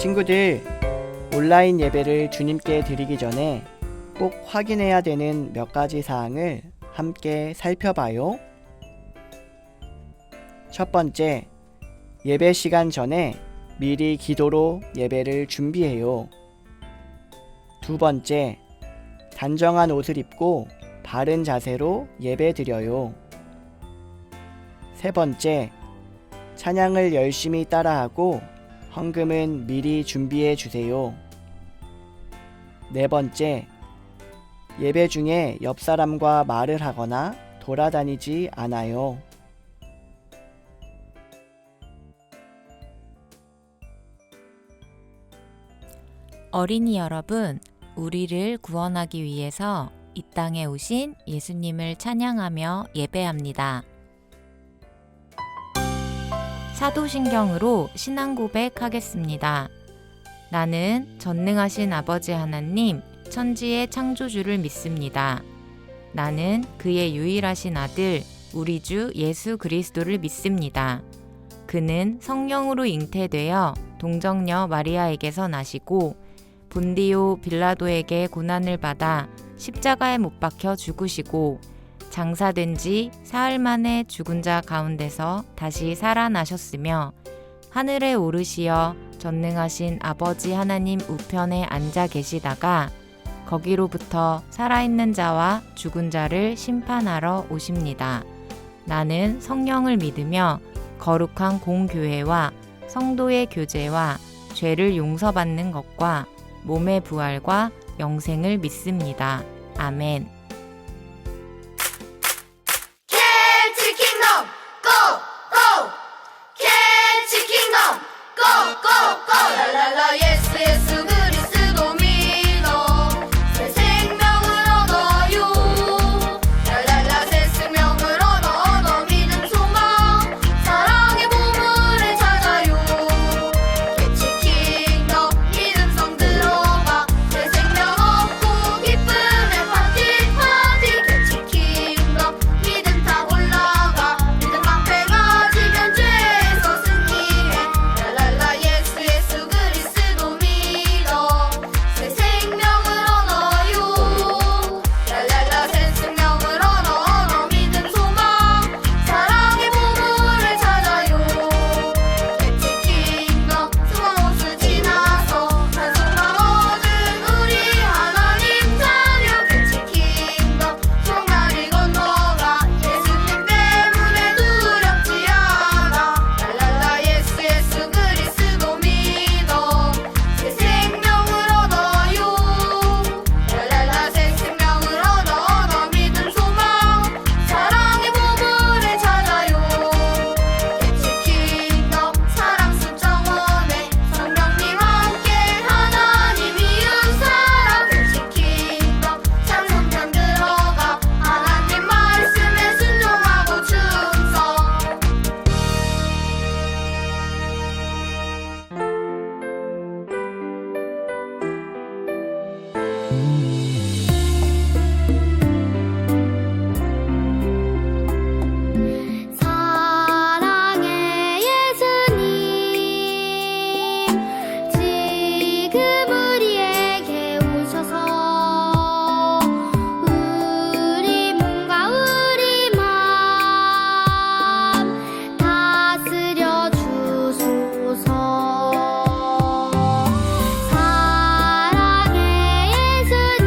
친구들, 온라인 예배를 주님께 드리기 전에 꼭 확인해야 되는 몇 가지 사항을 함께 살펴봐요. 첫 번째, 예배 시간 전에 미리 기도로 예배를 준비해요. 두 번째, 단정한 옷을 입고 바른 자세로 예배 드려요. 세 번째, 찬양을 열심히 따라하고 헌금은 미리 준비해 주세요. 네 번째, 예배 중에 옆 사람과 말을 하거나 돌아다니지 않아요. 어린이 여러분, 우리를 구원하기 위해서 이 땅에 오신 예수님을 찬양하며 예배합니다. 사도신경으로 신앙 고백하겠습니다. 나는 전능하신 아버지 하나님, 천지의 창조주를 믿습니다. 나는 그의 유일하신 아들, 우리 주 예수 그리스도를 믿습니다. 그는 성령으로 잉태되어 동정녀 마리아에게서 나시고 본디오 빌라도에게 고난을 받아 십자가에 못 박혀 죽으시고 장사된 지 사흘 만에 죽은 자 가운데서 다시 살아나셨으며 하늘에 오르시어 전능하신 아버지 하나님 우편에 앉아 계시다가 거기로부터 살아있는 자와 죽은 자를 심판하러 오십니다. 나는 성령을 믿으며 거룩한 공교회와 성도의 교제와 죄를 용서받는 것과 몸의 부활과 영생을 믿습니다. 아멘. 예수 예수 그리스도 믿어 새 생명을 얻어요. 랄랄라 새 생명을 얻어 믿음 소망 사랑의 보물을 찾아요. 캐치 킹덤 믿음 성 들어가 새 생명 얻고 기쁨의 파티 캐치 킹덤 믿음 탑 올라가 믿음 방패가 지면 죄에서 승리해. 랄랄라 예수 예수 그리스도 믿어 새 생명을 얻어요. 랄랄라 새 생명을 얻어 믿음 소망 사랑의 보물을 찾아요. 캐치 킹덤 수많은 옷을 지나서 단순한 얻은 우리 하나님 자녀 캐치 킹덤 성날이 건너가 예수님 때문에 두렵지 않아. 랄랄라 예수 예수 그리스도 믿어 새 생명을 얻어요. 랄랄라 새 생명을 얻어 믿음 소망 사랑의 보물을 찾아요. 캐치 킹덤 사랑 숫정원에 성령님 함께 하나님 이은 사랑 캐치 킹덤 찬송편 들어가 하나님 말씀에 순종하고 충성. 사랑의 예수님 지금 우리에게 오셔서 우리 몸과 우리 마음 다스려 주소서. 사랑의 예수님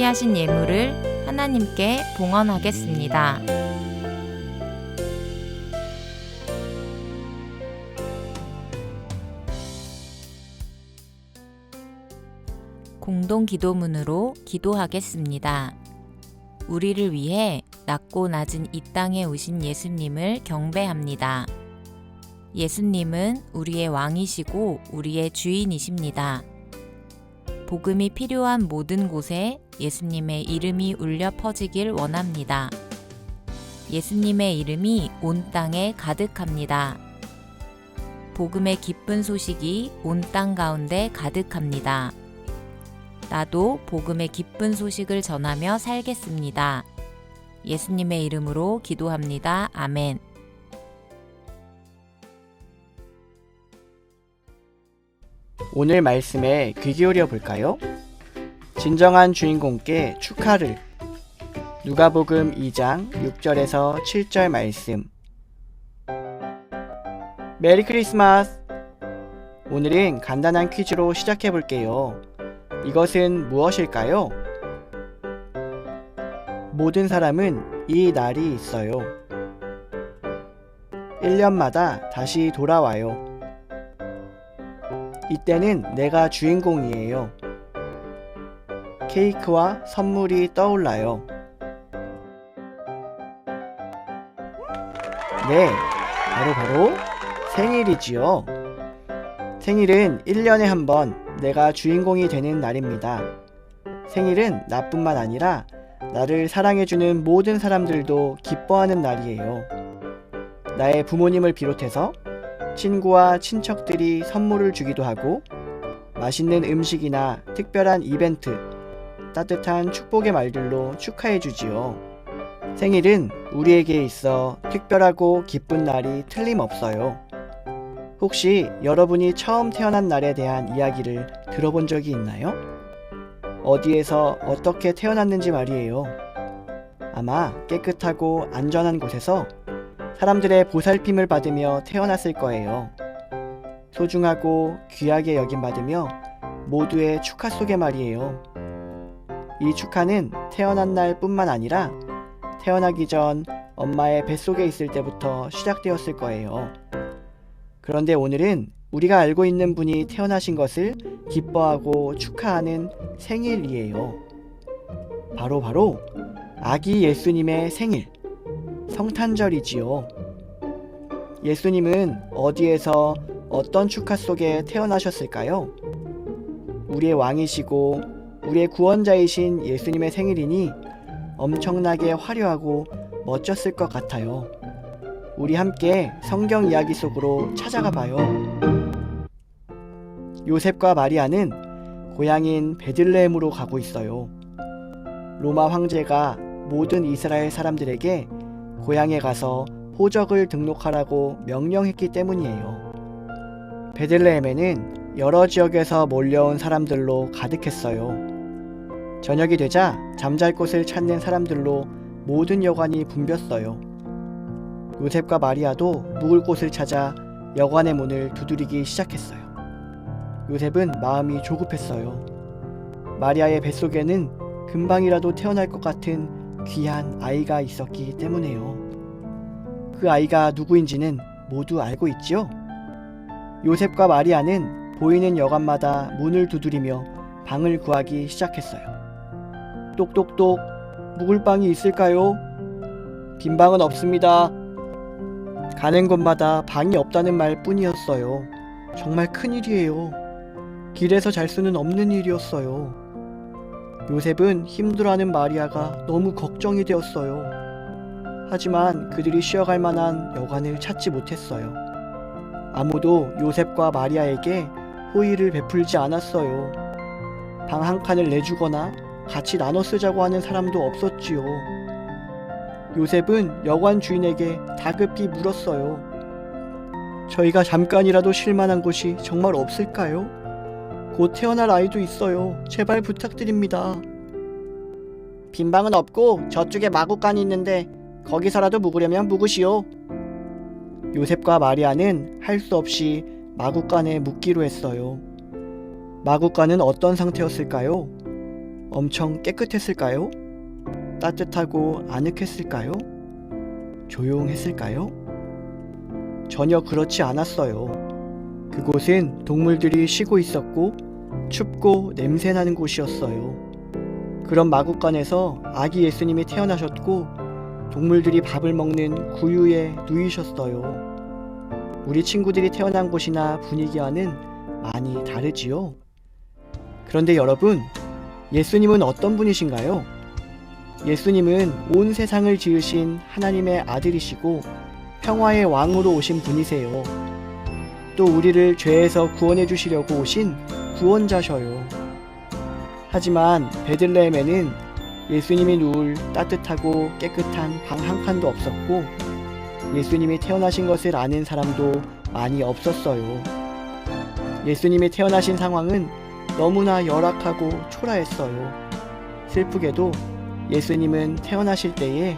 준비하신 예물을 하나님께 봉헌하겠습니다. 공동 기도문으로 기도하겠습니다. 우리를 위해 낮고 낮은 이 땅에 오신 예수님을 경배합니다. 예수님은 우리의 왕이시고 우리의 주인이십니다. 복음이 필요한 모든 곳에 예수님의 이름이 울려 퍼지길 원합니다. 예수님의 이름이 온 땅에 가득합니다. 복음의 기쁜 소식이 온 땅 가운데 가득합니다. 나도 복음의 기쁜 소식을 전하며 살겠습니다. 예수님의 이름으로 기도합니다. 아멘. 오늘 말씀에 귀 기울여 볼까요? 진정한 주인공께 축하를. 누가복음 2장 6절에서 7절 말씀. 메리 크리스마스! 오늘은 간단한 퀴즈로 시작해 볼게요. 이것은 무엇일까요? 모든 사람은 이 날이 있어요. 1년마다 다시 돌아와요. 이때는 내가 주인공이에요. 케이크와 선물이 떠올라요. 네, 바로 생일이지요. 생일은 1년에 한 번 내가 주인공이 되는 날입니다. 생일은 나뿐만 아니라 나를 사랑해주는 모든 사람들도 기뻐하는 날이에요. 나의 부모님을 비롯해서 친구와 친척들이 선물을 주기도 하고 맛있는 음식이나 특별한 이벤트, 따뜻한 축복의 말들로 축하해주지요. 생일은 우리에게 있어 특별하고 기쁜 날이 틀림없어요. 혹시 여러분이 처음 태어난 날에 대한 이야기를 들어본 적이 있나요? 어디에서 어떻게 태어났는지 말이에요. 아마 깨끗하고 안전한 곳에서 사람들의 보살핌을 받으며 태어났을 거예요. 소중하고 귀하게 여김받으며 모두의 축하 속에 말이에요. 이 축하는 태어난 날 뿐만 아니라 태어나기 전 엄마의 뱃속에 있을 때부터 시작되었을 거예요. 그런데 오늘은 우리가 알고 있는 분이 태어나신 것을 기뻐하고 축하하는 생일이에요. 바로 아기 예수님의 생일, 성탄절이지요. 예수님은 어디에서 어떤 축하 속에 태어나셨을까요? 우리의 왕이시고 우리의 구원자이신 예수님의 생일이니 엄청나게 화려하고 멋졌을 것 같아요. 우리 함께 성경 이야기 속으로 찾아가 봐요. 요셉과 마리아는 고향인 베들레헴으로 가고 있어요. 로마 황제가 모든 이스라엘 사람들에게 고향에 가서 호적을 등록하라고 명령했기 때문이에요. 베들레헴에는 여러 지역에서 몰려온 사람들로 가득했어요. 저녁이 되자 잠잘 곳을 찾는 사람들로 모든 여관이 붐볐어요. 요셉과 마리아도 묵을 곳을 찾아 여관의 문을 두드리기 시작했어요. 요셉은 마음이 조급했어요. 마리아의 뱃속에는 금방이라도 태어날 것 같은 귀한 아이가 있었기 때문에요. 그 아이가 누구인지는 모두 알고 있지요? 요셉과 마리아는 보이는 여관마다 문을 두드리며 방을 구하기 시작했어요. 똑똑똑, 묵을 방이 있을까요? 빈 방은 없습니다. 가는 곳마다 방이 없다는 말 뿐이었어요. 정말 큰일이에요. 길에서 잘 수는 없는 일이었어요. 요셉은 힘들어하는 마리아가 너무 걱정이 되었어요. 하지만 그들이 쉬어갈 만한 여관을 찾지 못했어요. 아무도 요셉과 마리아에게 호의를 베풀지 않았어요. 방 한 칸을 내주거나 같이 나눠 쓰자고 하는 사람도 없었지요. 요셉은 여관 주인에게 다급히 물었어요. 저희가 잠깐이라도 쉴 만한 곳이 정말 없을까요? 곧 태어날 아이도 있어요. 제발 부탁드립니다. 빈 방은 없고 저쪽에 마구간이 있는데 거기서라도 묵으려면 묵으시오. 요셉과 마리아는 할 수 없이 마구간에 묵기로 했어요. 마구간은 어떤 상태였을까요? 엄청 깨끗했을까요? 따뜻하고 아늑했을까요? 조용했을까요? 전혀 그렇지 않았어요. 그곳은 동물들이 쉬고 있었고 춥고 냄새나는 곳이었어요. 그런 마구간에서 아기 예수님이 태어나셨고 동물들이 밥을 먹는 구유에 누이셨어요. 우리 친구들이 태어난 곳이나 분위기와는 많이 다르지요. 그런데 여러분, 예수님은 어떤 분이신가요? 예수님은 온 세상을 지으신 하나님의 아들이시고 평화의 왕으로 오신 분이세요. 또 우리를 죄에서 구원해 주시려고 오신 구원자셔요. 하지만 베들레헴에는 예수님이 누울 따뜻하고 깨끗한 방 한 칸도 없었고 예수님이 태어나신 것을 아는 사람도 많이 없었어요. 예수님이 태어나신 상황은 너무나 열악하고 초라했어요. 슬프게도 예수님은 태어나실 때에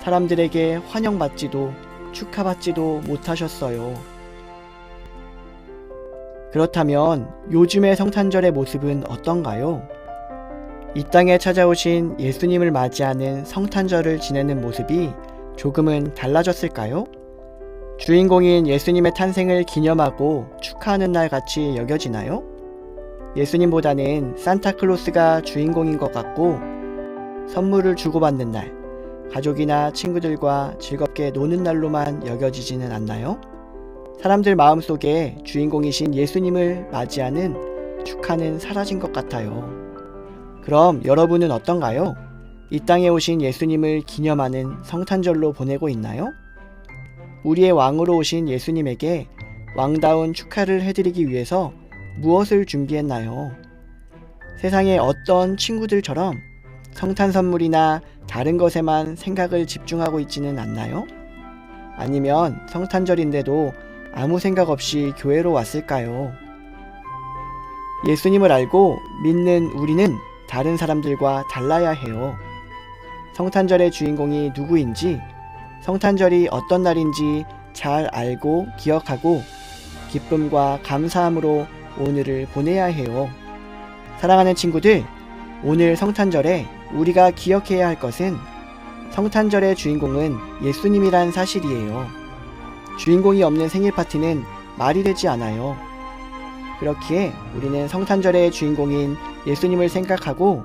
사람들에게 환영받지도 축하받지도 못하셨어요. 그렇다면 요즘의 성탄절의 모습은 어떤가요? 이 땅에 찾아오신 예수님을 맞이하는 성탄절을 지내는 모습이 조금은 달라졌을까요? 주인공인 예수님의 탄생을 기념하고 축하하는 날 같이 여겨지나요? 예수님보다는 산타클로스가 주인공인 것 같고 선물을 주고받는 날, 가족이나 친구들과 즐겁게 노는 날로만 여겨지지는 않나요? 사람들 마음속에 주인공이신 예수님을 맞이하는 축하는 사라진 것 같아요. 그럼 여러분은 어떤가요? 이 땅에 오신 예수님을 기념하는 성탄절로 보내고 있나요? 우리의 왕으로 오신 예수님에게 왕다운 축하를 해드리기 위해서 무엇을 준비했나요? 세상의 어떤 친구들처럼 성탄 선물이나 다른 것에만 생각을 집중하고 있지는 않나요? 아니면 성탄절인데도 아무 생각 없이 교회로 왔을까요? 예수님을 알고 믿는 우리는 다른 사람들과 달라야 해요. 성탄절의 주인공이 누구인지, 성탄절이 어떤 날인지 잘 알고 기억하고 기쁨과 감사함으로 오늘을 보내야 해요. 사랑하는 친구들, 오늘 성탄절에 우리가 기억해야 할 것은 성탄절의 주인공은 예수님이란 사실이에요. 주인공이 없는 생일 파티는 말이 되지 않아요. 그렇기에 우리는 성탄절의 주인공인 예수님을 생각하고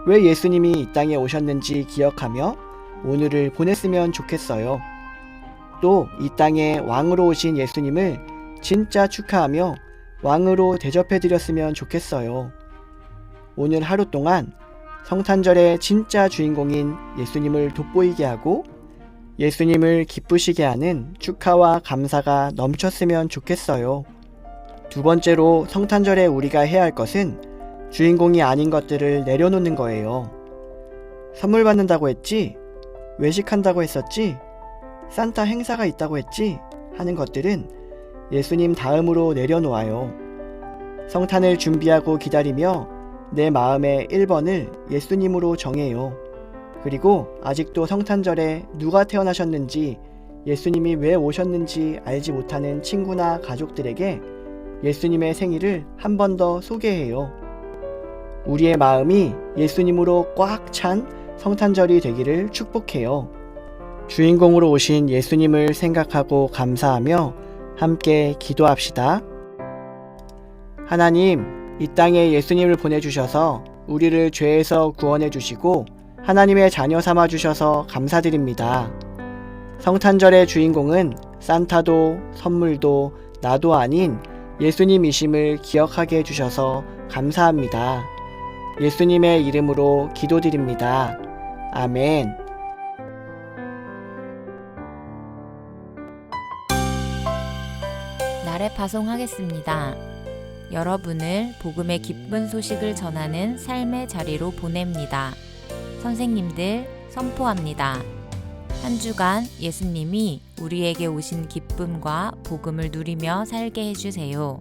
왜 예수님이 이 땅에 오셨는지 기억하며 오늘을 보냈으면 좋겠어요. 또 이 땅에 왕으로 오신 예수님을 진짜 축하하며 왕으로 대접해드렸으면 좋겠어요. 오늘 하루 동안 성탄절의 진짜 주인공인 예수님을 돋보이게 하고 예수님을 기쁘시게 하는 축하와 감사가 넘쳤으면 좋겠어요. 두 번째로 성탄절에 우리가 해야 할 것은 주인공이 아닌 것들을 내려놓는 거예요. 선물 받는다고 했지? 외식한다고 했었지? 산타 행사가 있다고 했지? 하는 것들은 예수님 다음으로 내려놓아요. 성탄을 준비하고 기다리며 내 마음의 1번을 예수님으로 정해요. 그리고 아직도 성탄절에 누가 태어나셨는지, 예수님이 왜 오셨는지 알지 못하는 친구나 가족들에게 예수님의 생일을 한 번 더 소개해요. 우리의 마음이 예수님으로 꽉 찬 성탄절이 되기를 축복해요. 주인공으로 오신 예수님을 생각하고 감사하며 함께 기도합시다. 하나님, 이 땅에 예수님을 보내주셔서 우리를 죄에서 구원해 주시고 하나님의 자녀 삼아 주셔서 감사드립니다. 성탄절의 주인공은 산타도 선물도 나도 아닌 예수님이심을 기억하게 해주셔서 감사합니다. 예수님의 이름으로 기도드립니다. 아멘. 나래 파송하겠습니다. 여러분을 복음의 기쁜 소식을 전하는 삶의 자리로 보냅니다. 선생님들 선포합니다. 한 주간 예수님이 우리에게 오신 기쁨과 복음을 누리며 살게 해주세요.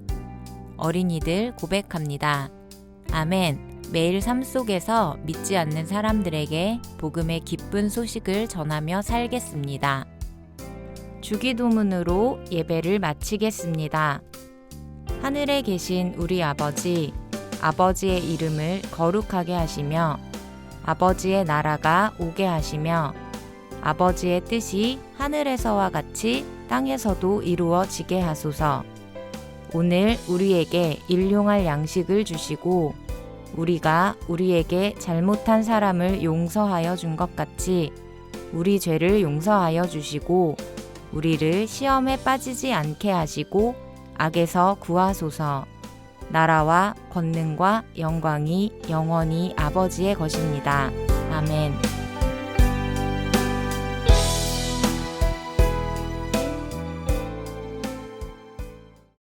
어린이들 고백합니다. 아멘. 매일 삶 속에서 믿지 않는 사람들에게 복음의 기쁜 소식을 전하며 살겠습니다. 주기도문으로 예배를 마치겠습니다. 하늘에 계신 우리 아버지, 아버지의 이름을 거룩하게 하시며 아버지의 나라가 오게 하시며 아버지의 뜻이 하늘에서와 같이 땅에서도 이루어지게 하소서. 오늘 우리에게 일용할 양식을 주시고 우리가 우리에게 잘못한 사람을 용서하여 준 것 같이 우리 죄를 용서하여 주시고 우리를 시험에 빠지지 않게 하시고 악에서 구하소서. 나라와 권능과 영광이 영원히 아버지의 것입니다. 아멘.